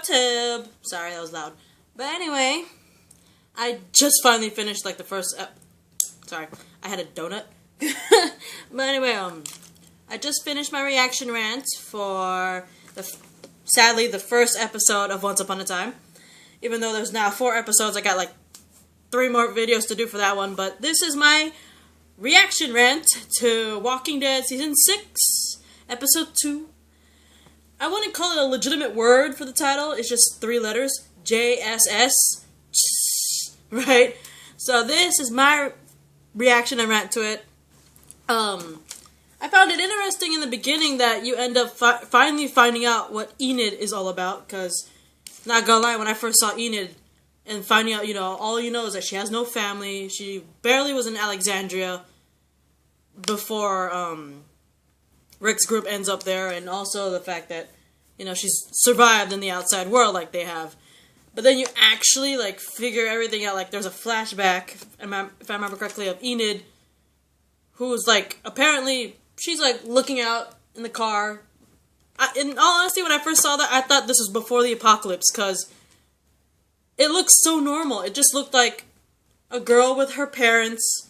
YouTube. Sorry, that was loud. But anyway, I just finally finished like the first. Sorry, I had a donut. But anyway, I just finished my reaction rant for sadly the first episode of Once Upon a Time. Even though there's now 4 episodes, I got like 3 more videos to do for that one. But this is my reaction rant to Walking Dead Season 6, Episode 2. I wouldn't call it a legitimate word for the title. It's just 3 letters. JSS. Right? So this is my reaction and rant to it. I found it interesting in the beginning that you end up finally finding out what Enid is all about. Because, not gonna lie, when I first saw Enid and finding out, all you know is that she has no family. She barely was in Alexandria before, Rick's group ends up there, and also the fact that, she's survived in the outside world like they have. But then you actually, figure everything out. Like, there's a flashback, if I remember correctly, of Enid, who's, apparently, she's, looking out in the car. In all honesty, when I first saw that, I thought this was before the apocalypse, because it looks so normal. It just looked like a girl with her parents.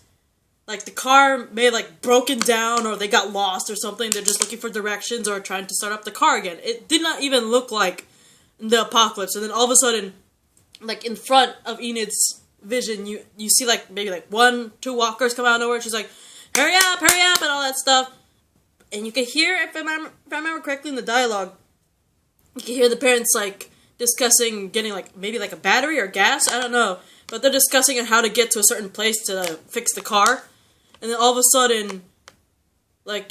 Like, the car may have, broken down, or they got lost or something. They're just looking for directions or trying to start up the car again. It did not even look like the apocalypse. And then all of a sudden, in front of Enid's vision, you see, maybe 1, 2 walkers come out of nowhere. She's like, hurry up, and all that stuff. And you can hear, if I remember correctly in the dialogue, you can hear the parents, discussing getting, maybe a battery or gas. I don't know. But they're discussing on how to get to a certain place to fix the car. And then all of a sudden,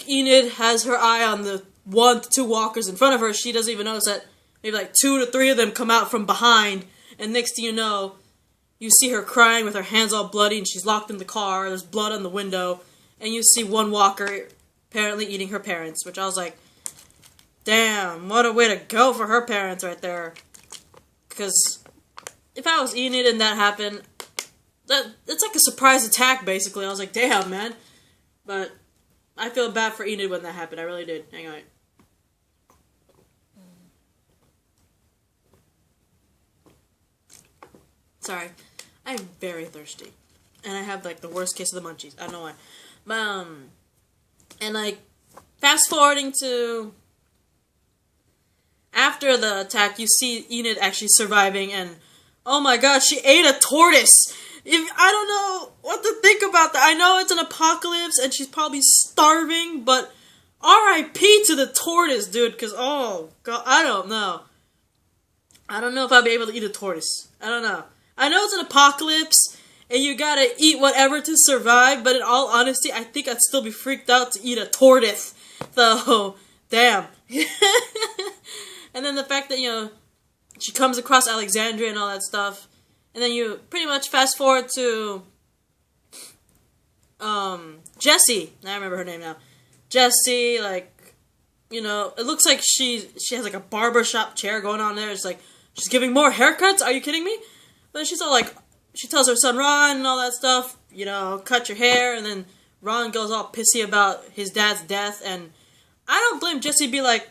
Enid has her eye on the 1 to 2 walkers in front of her. She doesn't even notice that maybe 2 to 3 of them come out from behind. And next thing you know, you see her crying with her hands all bloody, and she's locked in the car. There's blood on the window. And you see one walker apparently eating her parents, which I was like, damn, what a way to go for her parents right there. Because if I was Enid and that happened, it's like a surprise attack, basically. I was like, damn, man. But I feel bad for Enid when that happened. I really did. Hang on. Sorry. I'm very thirsty. And I have, the worst case of the munchies. I don't know why. But, and, fast forwarding to after the attack, you see Enid actually surviving, and oh my god, she ate a tortoise! I don't know what to think about that. I know it's an apocalypse, and she's probably starving, but R.I.P. to the tortoise, dude, because, oh god, I don't know. I don't know if I'll be able to eat a tortoise. I don't know. I know it's an apocalypse, and you gotta eat whatever to survive, but in all honesty, I think I'd still be freaked out to eat a tortoise. So, damn. And then the fact that, she comes across Alexandria and all that stuff, and then you pretty much fast forward to, Jessie. I remember her name now. Jessie, it looks like she has, a barbershop chair going on there. It's she's giving more haircuts? Are you kidding me? But she's all she tells her son Ron and all that stuff, cut your hair, and then Ron goes all pissy about his dad's death, and I don't blame Jessie be like,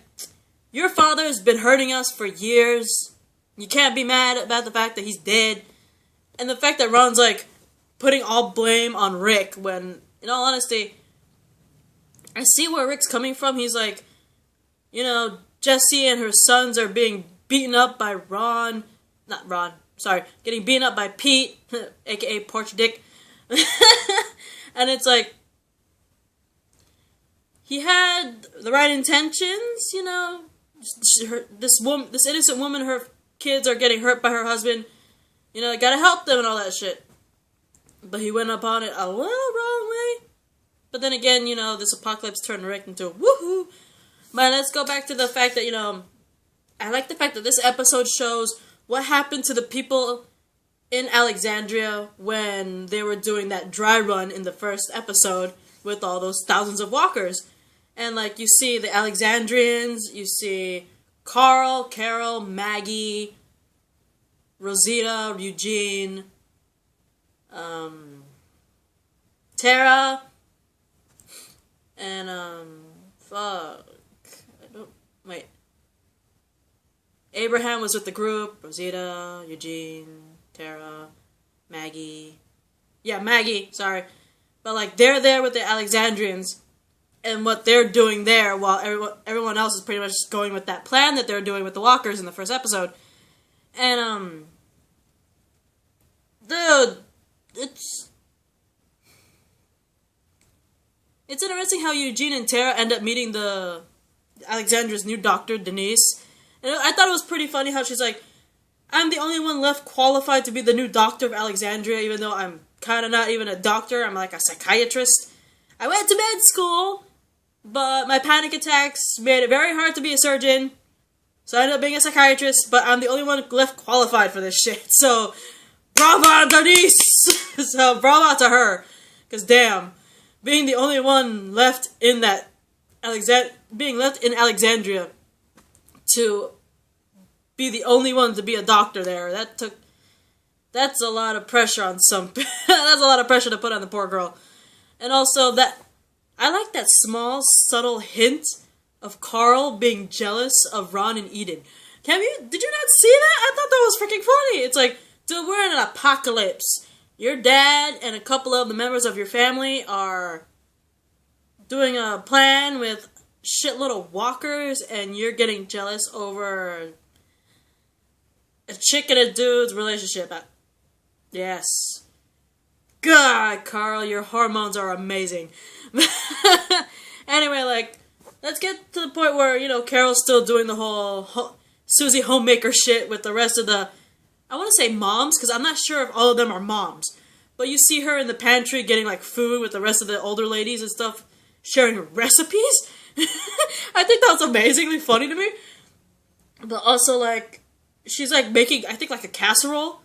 your father's been hurting us for years. You can't be mad about the fact that he's dead. And the fact that Ron's, putting all blame on Rick when, in all honesty, I see where Rick's coming from. He's like, Jessie and her sons are being beaten up by getting beaten up by Pete, aka Porch Dick. And it's he had the right intentions, this innocent woman, her kids are getting hurt by her husband, gotta help them and all that shit. But he went upon it a little wrong way. But then again, this apocalypse turned Rick into a woohoo. But let's go back to the fact that, I like the fact that this episode shows what happened to the people in Alexandria when they were doing that dry run in the first episode with all those thousands of walkers. And, you see the Alexandrians, you see Carl, Carol, Maggie, Rosita, Eugene, Tara, and, Abraham was with the group. Rosita, Eugene, Tara, Maggie. Yeah, Maggie, sorry. But, like, they're there with the Alexandrians and what they're doing there while everyone else is pretty much just going with that plan that they're doing with the walkers in the first episode. And, dude, it's interesting how Eugene and Tara end up meeting the Alexandra's new doctor, Denise. And I thought it was pretty funny how she's like, I'm the only one left qualified to be the new doctor of Alexandria, even though I'm kind of not even a doctor. I'm like a psychiatrist. I went to med school, but my panic attacks made it very hard to be a surgeon. So I ended up being a psychiatrist, but I'm the only one left qualified for this shit. So, bravo, Denise! So, bravo to her. Because, damn, being the only one left in that being left in Alexandria to be the only one to be a doctor there, that's a lot of pressure on that's a lot of pressure to put on the poor girl. And also that, I like that small, subtle hint of Carl being jealous of Ron and Eden. Did you not see that? I thought that was freaking funny. It's like, dude, we're in an apocalypse. Your dad and a couple of the members of your family are doing a plan with shitload of walkers, and you're getting jealous over a chick and a dude's relationship. Yes. God, Carl, your hormones are amazing. Anyway, like, let's get to the point where, you know, Carol's still doing the whole Susie homemaker shit with the rest of the, I want to say moms, because I'm not sure if all of them are moms. But you see her in the pantry getting, like, food with the rest of the older ladies and stuff, sharing recipes. I think that was amazingly funny to me. But also, like, she's, like, making, I think, like, a casserole.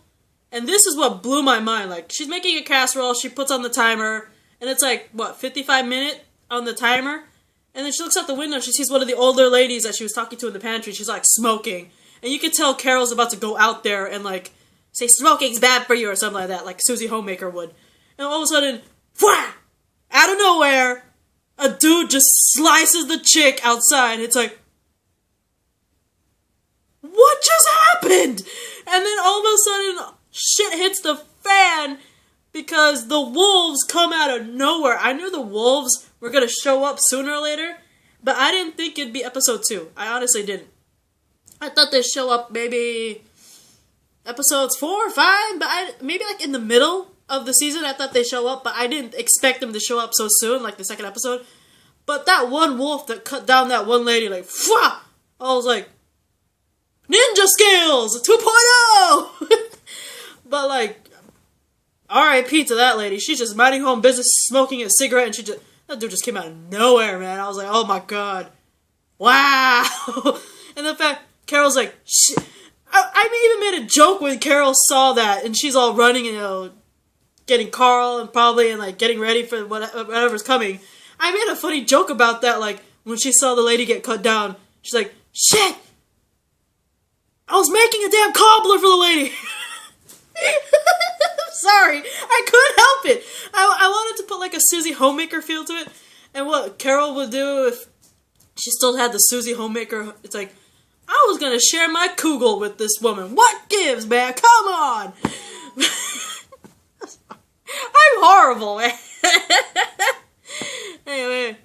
And this is what blew my mind. Like, she's making a casserole, she puts on the timer, and it's, like, what, 55-minute on the timer? And then she looks out the window, she sees one of the older ladies that she was talking to in the pantry, she's, like, smoking. And you can tell Carol's about to go out there and, like, say, smoking's bad for you, or something like that, like Susie Homemaker would. And all of a sudden, whah! Out of nowhere, a dude just slices the chick outside. It's like, what just happened? And then all of a sudden, shit hits the fan because the wolves come out of nowhere. I knew the wolves were going to show up sooner or later, but I didn't think it'd be episode 2. I honestly didn't. I thought they'd show up maybe episodes 4 or 5, but maybe like in the middle of the season I thought they'd show up, but I didn't expect them to show up so soon, like the second episode. But that one wolf that cut down that one lady, like, pfwah! I was like, ninja skills 2.0! But like, R.I.P. to that lady. She's just minding her own business, smoking a cigarette, and that dude just came out of nowhere, man. I was like, oh my god. Wow! And the fact, Carol's like, shit. I even made a joke when Carol saw that, and she's all running, you know, getting Carl, and like, getting ready for whatever's coming. I made a funny joke about that, like, when she saw the lady get cut down. She's like, shit! I was making a damn cobbler for the lady! Sorry, I couldn't help it. I wanted to put like a Susie Homemaker feel to it, and what Carol would do if she still had the Susie Homemaker. It's like, I was gonna share my kugel with this woman. What gives, man? Come on. I'm horrible, man. Anyway,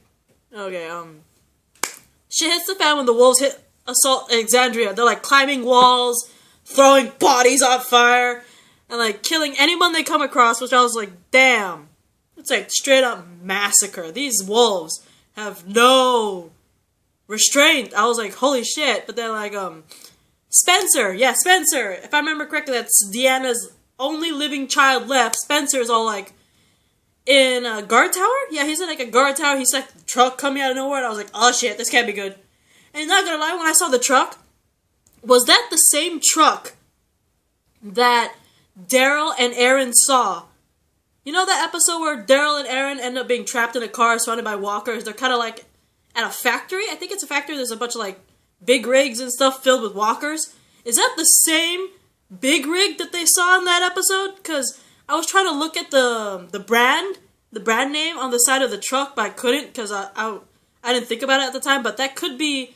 okay. Shit hits the fan when the wolves assault Alexandria. They're like climbing walls, throwing bodies on fire, and like killing anyone they come across, which I was like, damn. It's like straight up massacre. These wolves have no restraint. I was like, holy shit. But then like, Spencer. Yeah, Spencer. If I remember correctly, that's Deanna's only living child left. Spencer's all like in a guard tower? Yeah, he's in like a guard tower. He's like the truck coming out of nowhere, and I was like, oh shit, this can't be good. And not gonna lie, when I saw the truck, was that the same truck that Daryl and Aaron saw? You know that episode where Daryl and Aaron end up being trapped in a car surrounded by walkers? They're kind of like at a factory. I think it's a factory. There's a bunch of like big rigs and stuff filled with walkers. Is that the same big rig that they saw in that episode? Because I was trying to look at the brand name on the side of the truck, but I couldn't because I didn't think about it at the time. But that could be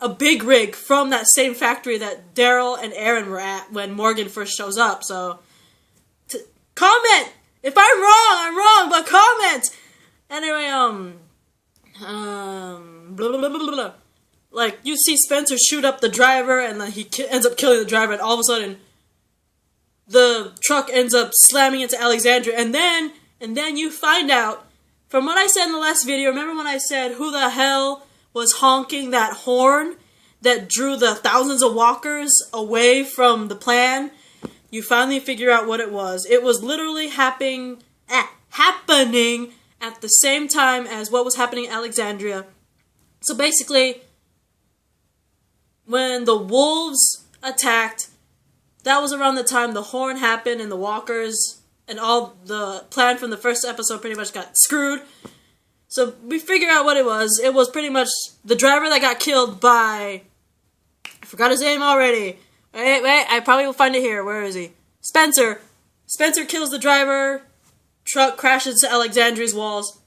a big rig from that same factory that Daryl and Aaron were at when Morgan first shows up. So, comment! If I'm wrong, but comment! Anyway, blah, blah, blah, blah, blah. Like, you see Spencer shoot up the driver, and then he ends up killing the driver, and all of a sudden, the truck ends up slamming into Alexandria, and then you find out, from what I said in the last video, remember when I said who the hell was honking that horn that drew the thousands of walkers away from the plan? You finally figure out what it was. It was literally happening at the same time as what was happening in Alexandria. So basically, when the wolves attacked, that was around the time the horn happened and the walkers and all the plan from the first episode pretty much got screwed. So we figure out what it was. It was pretty much the driver that got killed by... I forgot his name already. Wait, I probably will find it here. Where is he? Spencer. Spencer kills the driver. Truck crashes to Alexandria's walls.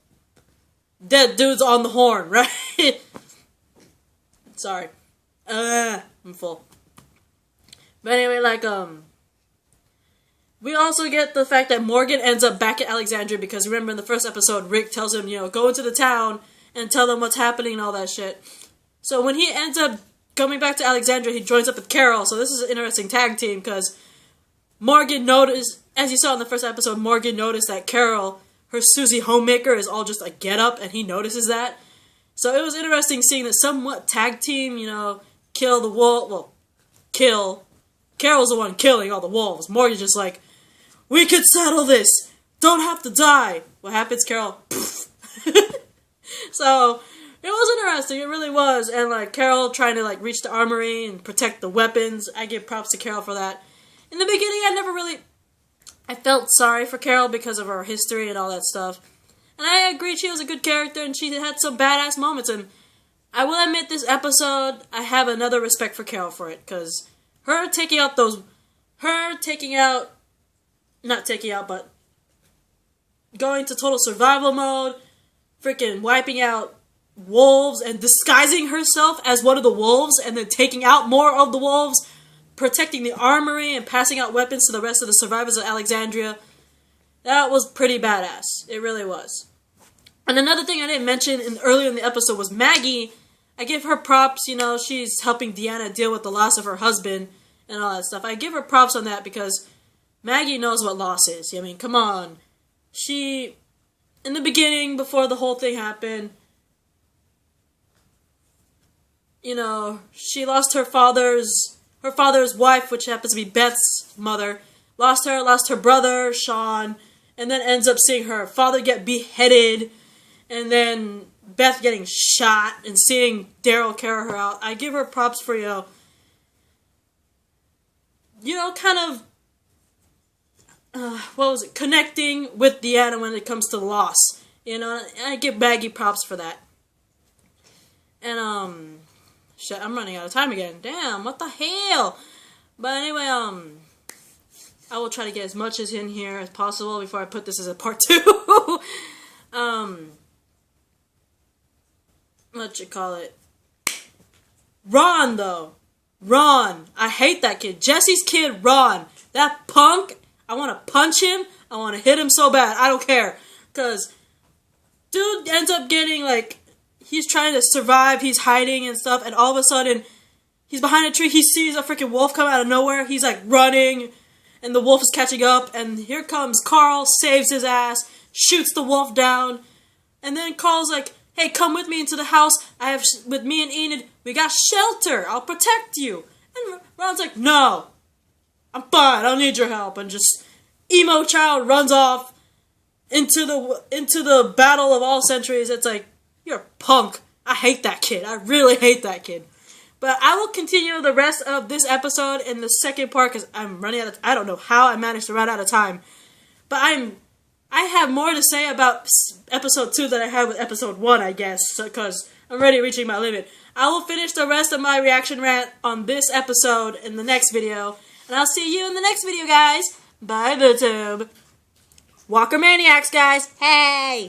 Dead dude's on the horn, right? Sorry. I'm full. But anyway, we also get the fact that Morgan ends up back at Alexandria because remember in the first episode, Rick tells him, go into the town and tell them what's happening and all that shit. So when he ends up coming back to Alexandria, he joins up with Carol. So this is an interesting tag team because Morgan noticed, as you saw in the first episode, Morgan noticed that Carol, her Susie homemaker, is all just a get-up, and he notices that. So it was interesting seeing that somewhat tag team, kill the wolf. Well, kill. Carol's the one killing all the wolves. Morgan's just like, we could settle this. Don't have to die. What happens, Carol? So it was interesting. It really was. And Carol trying to reach the armory and protect the weapons. I give props to Carol for that. In the beginning, I felt sorry for Carol because of her history and all that stuff. And I agreed she was a good character and she had some badass moments. And I will admit this episode, I have another respect for Carol for it. Because her taking out but going to total survival mode, freaking wiping out wolves and disguising herself as one of the wolves and then taking out more of the wolves, protecting the armory and passing out weapons to the rest of the survivors of Alexandria. That was pretty badass. It really was. And another thing I didn't mention earlier in the episode was Maggie. I give her props, she's helping Deanna deal with the loss of her husband and all that stuff. I give her props on that because Maggie knows what loss is. I mean, come on. She, in the beginning, before the whole thing happened, she lost her father's wife, which happens to be Beth's mother. Lost her brother, Sean, and then ends up seeing her father get beheaded, and then Beth getting shot, and seeing Daryl carry her out. I give her props for, connecting with Deanna when it comes to loss. I give Maggie props for that. And, shit, I'm running out of time again. Damn, what the hell? But anyway, I will try to get as much as in here as possible before I put this as a part 2. What you call it? Ron, though. Ron. I hate that kid. Jesse's kid, Ron. That punk. I want to punch him. I want to hit him so bad. I don't care. Because dude ends up getting, he's trying to survive. He's hiding and stuff. And all of a sudden, he's behind a tree. He sees a freaking wolf come out of nowhere. He's, running. And the wolf is catching up. And here comes Carl. Saves his ass. Shoots the wolf down. And then Carl's like, hey, come with me into the house. With me and Enid, we got shelter. I'll protect you. And Ron's like, no. I'm fine. I don't need your help. And just emo child runs off into the battle of all centuries. It's like, you're a punk. I hate that kid. I really hate that kid. But I will continue the rest of this episode in the second part because I'm running out of... I don't know how I managed to run out of time. But I have more to say about episode 2 than I had with episode 1, I guess. Because I'm already reaching my limit. I will finish the rest of my reaction rant on this episode in the next video. And I'll see you in the next video, guys. Bye, YouTube. Walker Maniacs, guys. Hey!